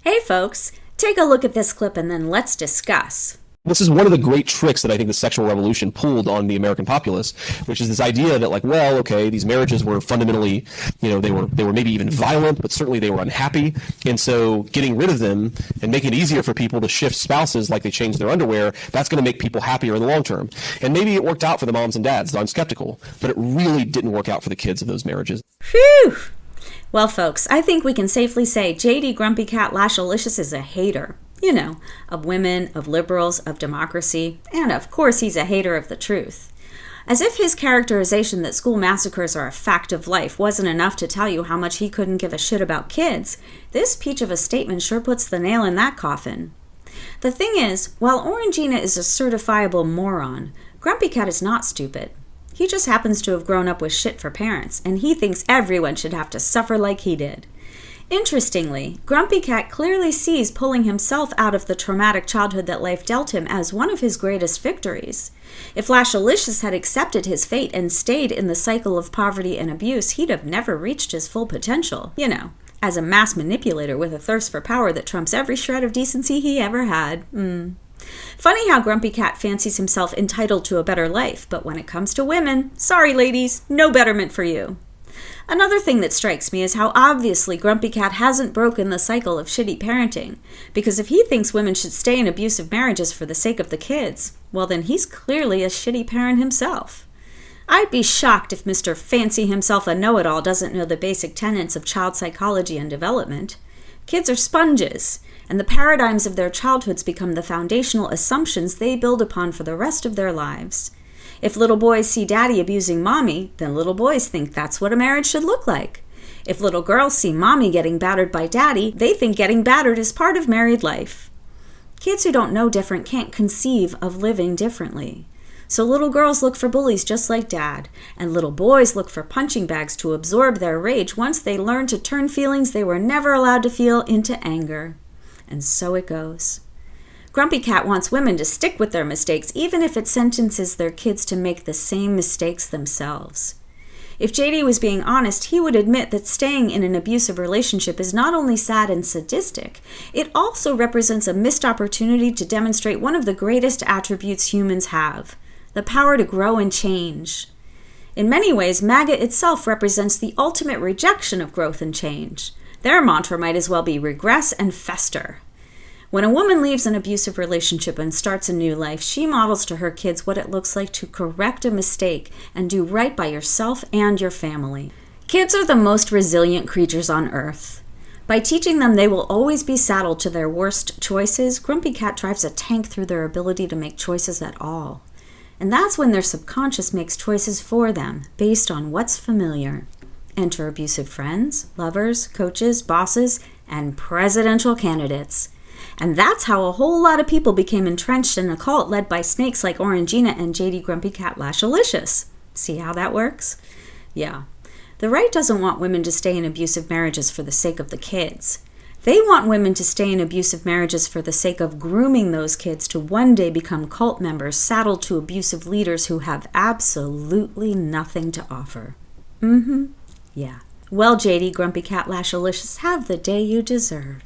Hey folks, take a look at this clip and then let's discuss. This is one of the great tricks that I think the sexual revolution pulled on the American populace, which is this idea that, like, well, okay, these marriages were fundamentally, they were maybe even violent, but certainly they were unhappy, and so getting rid of them and making it easier for people to shift spouses like they change their underwear, that's going to make people happier in the long term. And maybe it worked out for the moms and dads, though I'm skeptical, but it really didn't work out for the kids of those marriages. Phew! Well, folks, I think we can safely say JD Grumpy Cat Lashalicious is a hater. Of women, of liberals, of democracy, and of course he's a hater of the truth. As if his characterization that school massacres are a fact of life wasn't enough to tell you how much he couldn't give a shit about kids, this peach of a statement sure puts the nail in that coffin. The thing is, while Orangina is a certifiable moron, Grumpy Cat is not stupid. He just happens to have grown up with shit for parents, and he thinks everyone should have to suffer like he did. Interestingly, Grumpy Cat clearly sees pulling himself out of the traumatic childhood that life dealt him as one of his greatest victories. If Lashalicious had accepted his fate and stayed in the cycle of poverty and abuse, he'd have never reached his full potential, as a mass manipulator with a thirst for power that trumps every shred of decency he ever had. Funny how Grumpy Cat fancies himself entitled to a better life, but when it comes to women, sorry ladies, no betterment for you. Another thing that strikes me is how obviously Grumpy Cat hasn't broken the cycle of shitty parenting, because if he thinks women should stay in abusive marriages for the sake of the kids, well then he's clearly a shitty parent himself. I'd be shocked if Mr. Fancy himself a know-it-all doesn't know the basic tenets of child psychology and development. Kids are sponges, and the paradigms of their childhoods become the foundational assumptions they build upon for the rest of their lives. If little boys see daddy abusing mommy, then little boys think that's what a marriage should look like. If little girls see mommy getting battered by daddy, they think getting battered is part of married life. Kids who don't know different can't conceive of living differently. So little girls look for bullies just like dad, and little boys look for punching bags to absorb their rage once they learn to turn feelings they were never allowed to feel into anger. And so it goes. Grumpy Cat wants women to stick with their mistakes, even if it sentences their kids to make the same mistakes themselves. If JD was being honest, he would admit that staying in an abusive relationship is not only sad and sadistic, it also represents a missed opportunity to demonstrate one of the greatest attributes humans have, the power to grow and change. In many ways, MAGA itself represents the ultimate rejection of growth and change. Their mantra might as well be regress and fester. When a woman leaves an abusive relationship and starts a new life, she models to her kids what it looks like to correct a mistake and do right by yourself and your family. Kids are the most resilient creatures on earth. By teaching them they will always be saddled to their worst choices, Grumpy Cat drives a tank through their ability to make choices at all. And that's when their subconscious makes choices for them, based on what's familiar. Enter abusive friends, lovers, coaches, bosses, and presidential candidates. And that's how a whole lot of people became entrenched in a cult led by snakes like Orangina and JD Grumpy Cat Lashalicious. See how that works? Yeah. The right doesn't want women to stay in abusive marriages for the sake of the kids. They want women to stay in abusive marriages for the sake of grooming those kids to one day become cult members saddled to abusive leaders who have absolutely nothing to offer. Yeah. Well, JD Grumpy Cat Lashalicious, have the day you deserve.